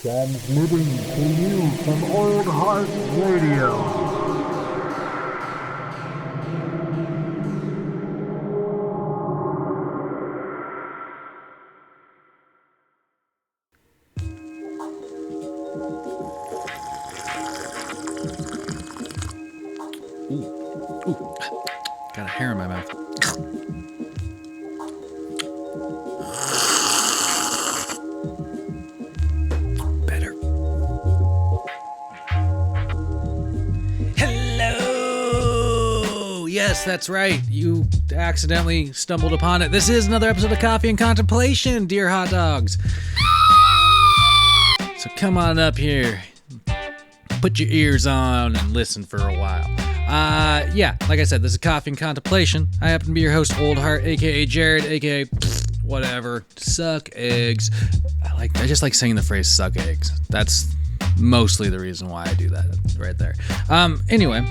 Transmitting to you from Old Heart Radio. Ooh, got a hair in my mouth. Better. Hello! Yes, that's right. You accidentally stumbled upon it. This is another episode of Coffee and Contemplation, dear hot dogs. So come on up here. Put your ears on and listen for a while. Like I said, this is Coffee and Contemplation. I happen to be your host, Old Heart, aka Jared, aka whatever. Suck eggs. I just like saying the phrase suck eggs. That's mostly the reason why I do that right there. Anyway,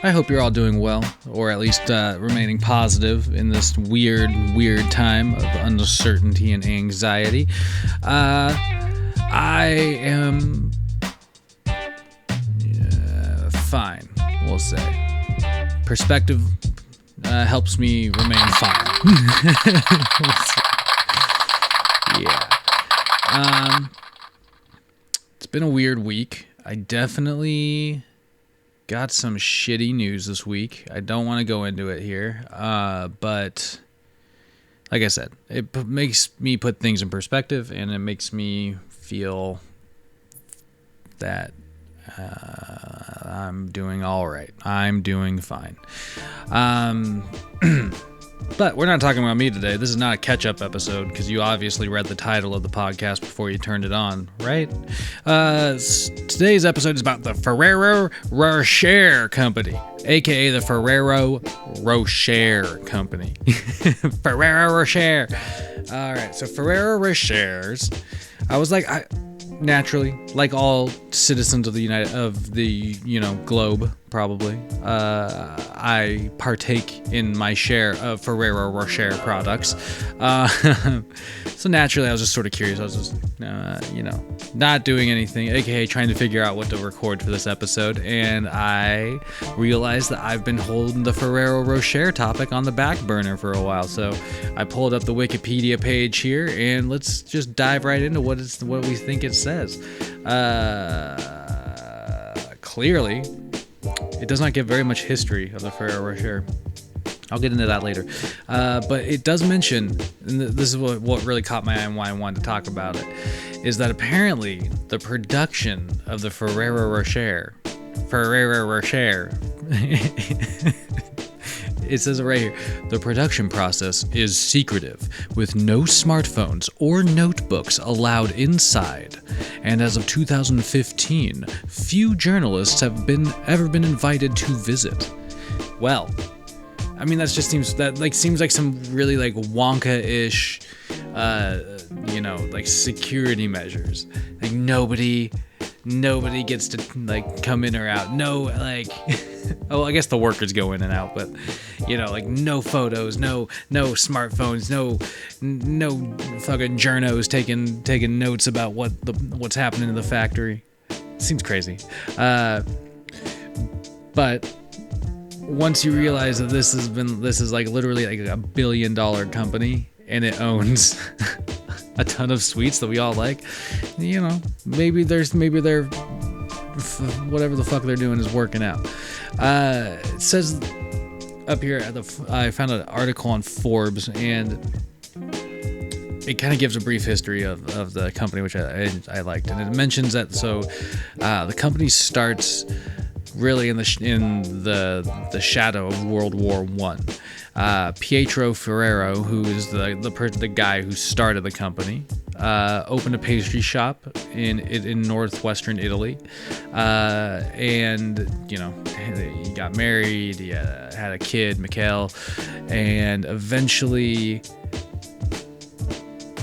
I hope you're all doing well, or at least remaining positive in this weird time of uncertainty and anxiety. I am fine, we'll say. Perspective helps me remain fine. Yeah. It's been a weird week. I definitely got some shitty news this week. I don't want to go into it here, but like I said, it makes me put things in perspective, and it makes me feel that I'm doing all right. I'm doing fine. But we're not talking about me today. This is not a catch-up episode, because you obviously read the title of the podcast before you turned it on, right? Today's episode is about the Ferrero Rocher Company, aka the Ferrero Rocher Company. Ferrero Rocher. All right, so Ferrero Rochers. I was like, naturally, like all citizens of the globe, probably, I partake in my share of Ferrero Rocher products. So naturally, I was just sort of curious. I was just, not doing anything, aka trying to figure out what to record for this episode, and I realized that I've been holding the Ferrero Rocher topic on the back burner for a while. So I pulled up the Wikipedia page here, and let's just dive right into what we think it says. Clearly, it does not give very much history of the Ferrero Rocher. I'll get into that later. But it does mention, and this is what really caught my eye and why I wanted to talk about it, is that apparently the production of the Ferrero Rocher, it says it right here, the production process is secretive, with no smartphones or notebooks allowed inside. And as of 2015, few journalists have ever been invited to visit. Well, I mean, seems like some really like Wonka-ish, security measures. Like nobody gets to like come in or out. No, like, I guess the workers go in and out, but no photos, no smartphones, no fucking journos taking notes about what's happening in the factory. Seems crazy. But once you realize that this is like literally like $1 billion company, and it owns a ton of sweets that we all like, maybe they're whatever the fuck they're doing is working out. It says up here I found an article on Forbes, and it kind of gives a brief history of the company, which I liked, and it mentions that the company starts really in the shadow of World War I. Pietro Ferrero, who is the guy who started the company, opened a pastry shop in northwestern Italy, and he got married, he had a kid, Mikhail, and eventually,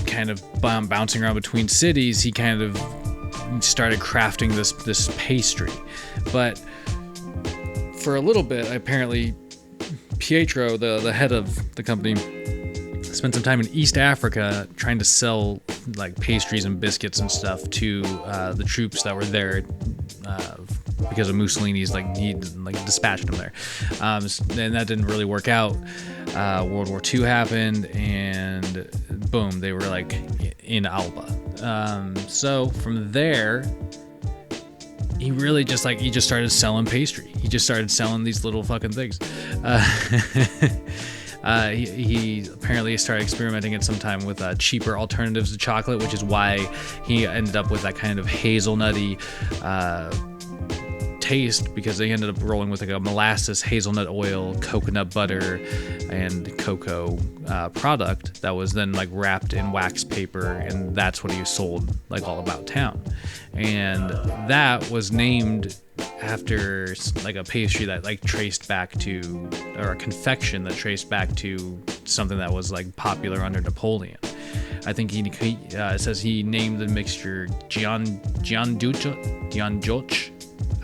kind of bouncing around between cities, he kind of started crafting this pastry. But for a little bit, apparently, Pietro, the head of the company, spent some time in East Africa trying to sell like pastries and biscuits and stuff to the troops that were there because of Mussolini's he dispatched them there. And that didn't really work out. World War II happened, and boom, they were like in Alba. So from there, he really just started selling pastry. He just started selling these little fucking things. He apparently started experimenting at some time with cheaper alternatives to chocolate, which is why he ended up with that kind of hazelnutty taste, because they ended up rolling with like a molasses, hazelnut oil, coconut butter, and cocoa product that was then like wrapped in wax paper, and that's what he sold like all about town. And that was named after like a pastry that like traced back to, or a confection that traced back to something that was like popular under Napoleon. I think it says he named the mixture Gianduccio.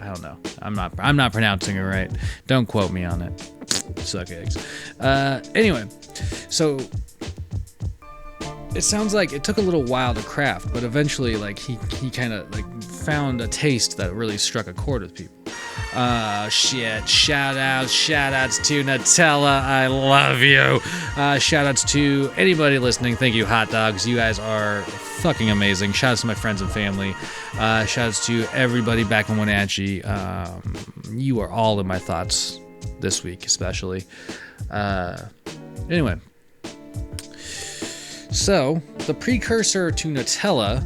I don't know. I'm not pronouncing it right. Don't quote me on it. Suck eggs. Anyway, so it sounds like it took a little while to craft, but eventually, like he kind of like found a taste that really struck a chord with people. Shit. Shout outs to Nutella. I love you. Shout outs to anybody listening. Thank you, hot dogs. You guys are fucking amazing. Shout outs to my friends and family. Shout outs to everybody back in Wenatchee. You are all in my thoughts this week, especially. Anyway. So, the precursor to Nutella,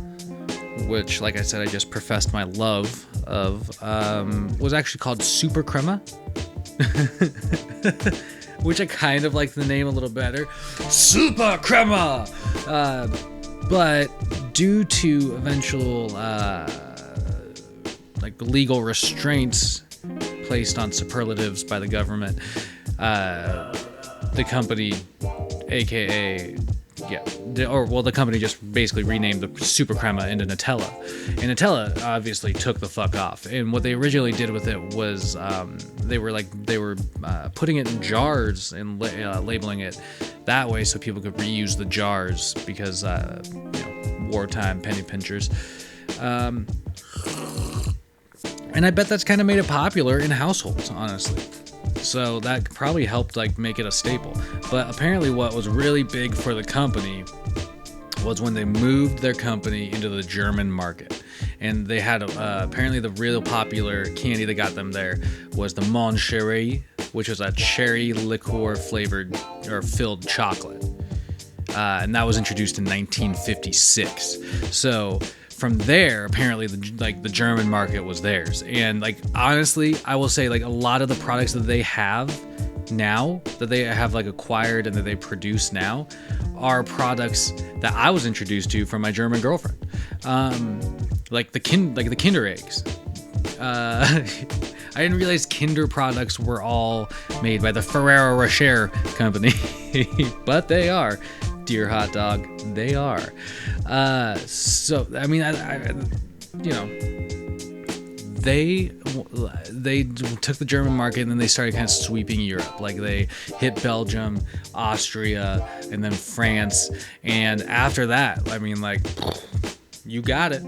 which, like I said, I just professed my love of, was actually called Super Crema, which I kind of like the name a little better. Super Crema! But due to eventual, legal restraints placed on superlatives by the government, the company, aka... the company just basically renamed the Super Crema into Nutella. And Nutella obviously took the fuck off. And what they originally did with it was they were putting it in jars and labeling it that way so people could reuse the jars because wartime penny pinchers. And I bet that's kind of made it popular in households, honestly. So that probably helped make it a staple. But apparently what was really big for the company was when they moved their company into the German market. And they had apparently the real popular candy that got them there was the Mon Cherie, which was a cherry liqueur flavored or filled chocolate. And that was introduced in 1956. So from there, apparently the German market was theirs. And honestly, I will say a lot of the products that they have now, that they have acquired and that they produce now, are products that I was introduced to from my German girlfriend. Like the Kinder eggs. I didn't realize Kinder products were all made by the Ferrero Rocher company, but they are. Dear hot dog, they are. So I mean, they took the German market and then they started kind of sweeping Europe. They hit Belgium, Austria, and then France. And after that, I mean, you got it.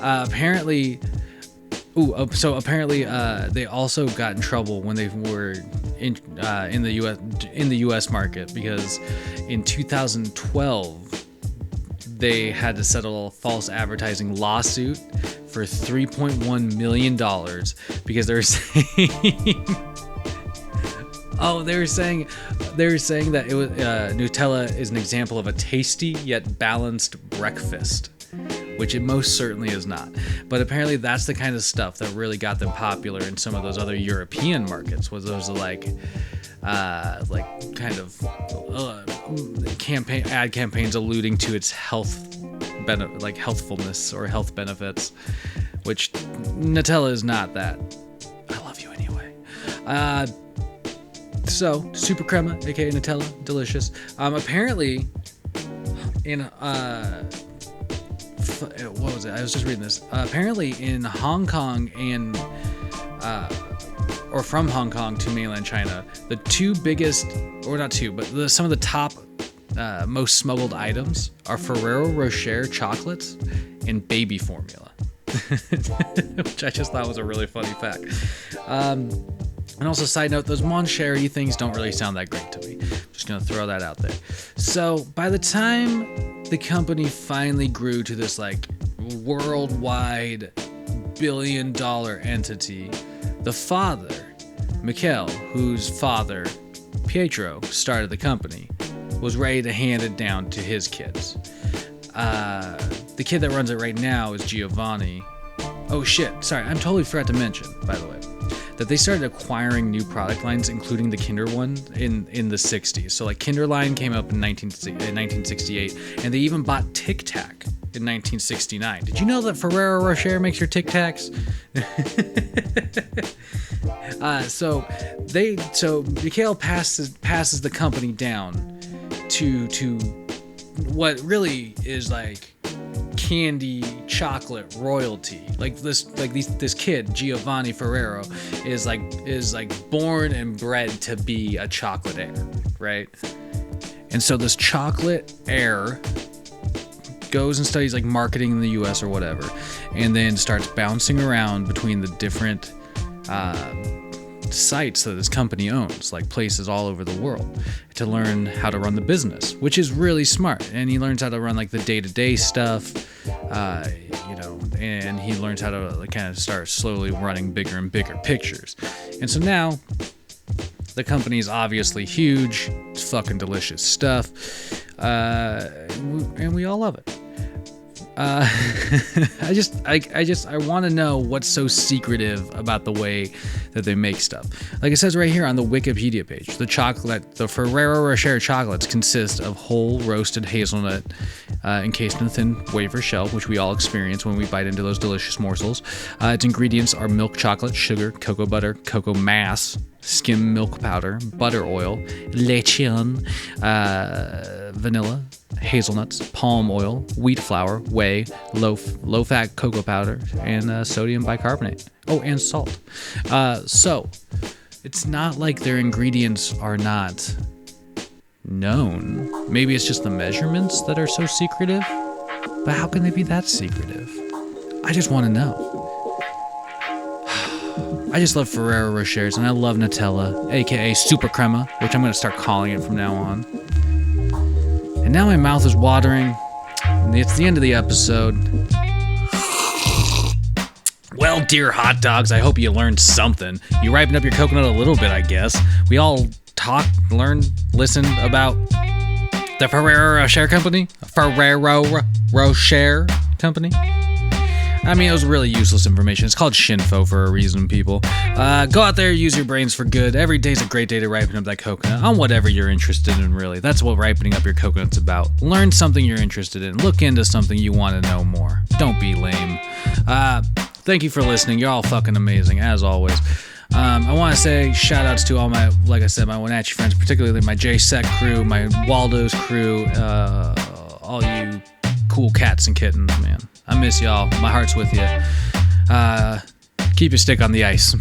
Apparently, they also got in trouble when they were in the U.S. market, because in 2012 they had to settle a false advertising lawsuit for $3.1 million because they were saying they were saying that it was Nutella is an example of a tasty yet balanced breakfast, which it most certainly is not. But apparently that's the kind of stuff that really got them popular in some of those other European markets, was those ad campaigns alluding to its healthfulness or health benefits, which Nutella is not that. I love you anyway. So Super Crema, aka Nutella, delicious. Apparently in what was it? I was just reading this. Apparently in Hong Kong and or from Hong Kong to mainland China, the two biggest, or not two, but some of the top most smuggled items are Ferrero Rocher chocolates and baby formula, which I just thought was a really funny fact. And also, side note, those Mon Chéri things don't really sound that great to me. Just gonna throw that out there. So by the time the company finally grew to this like worldwide billion-dollar entity, the father, Mikhail, whose father, Pietro, started the company, was ready to hand it down to his kids. The kid that runs it right now is Giovanni. Oh shit, sorry, I totally forgot to mention, by the way, that they started acquiring new product lines, including the Kinder one, in the 60s. So like Kinder line came up in 1968, and they even bought Tic Tac in 1969. Did you know that Ferrero Rocher makes your Tic Tacs? So Mikhail passes the company down to what really is like candy chocolate royalty. This kid Giovanni Ferrero is like born and bred to be a chocolate heir, right? And so this chocolate heir goes and studies like marketing in the US or whatever, and then starts bouncing around between the different sites that this company owns, like places all over the world, to learn how to run the business, which is really smart. And he learns how to run like the day-to-day stuff, and he learns how to like, kind of start slowly running bigger and bigger pictures. And so now the company is obviously huge. It's fucking delicious stuff, and we all love it. I want to know what's so secretive about the way that they make stuff. Like it says right here on the Wikipedia page, the Ferrero Rocher chocolates consist of whole roasted hazelnut encased in a thin wafer shell, which we all experience when we bite into those delicious morsels. Its ingredients are milk chocolate, sugar, cocoa butter, cocoa mass, skim milk powder, butter oil, lechon, vanilla, hazelnuts, palm oil, wheat flour, whey, low-fat cocoa powder, and sodium bicarbonate. Oh, and salt. So it's not like their ingredients are not known. Maybe it's just the measurements that are so secretive. But how can they be that secretive? I just want to know. I just love Ferrero Rochers, and I love Nutella, aka Super Crema, which I'm going to start calling it from now on. And now my mouth is watering. It's the end of the episode. Well, dear hot dogs, I hope you learned something. You ripened up your coconut a little bit, I guess. We all talk, learn, listen about the Ferrero Rocher Company. Ferrero Rocher Company. I mean, it was really useless information. It's called Shinfo for a reason, people. Go out there, use your brains for good. Every day's a great day to ripen up that coconut on whatever you're interested in, really. That's what ripening up your coconut's about. Learn something you're interested in. Look into something you want to know more. Don't be lame. Thank you for listening. You're all fucking amazing, as always. I want to say shout-outs to all my, like I said, my Wenatchee friends, particularly my J-Sec crew, my Waldo's crew, all you cool cats and kittens, man. I miss y'all. My heart's with you. Keep your stick on the ice.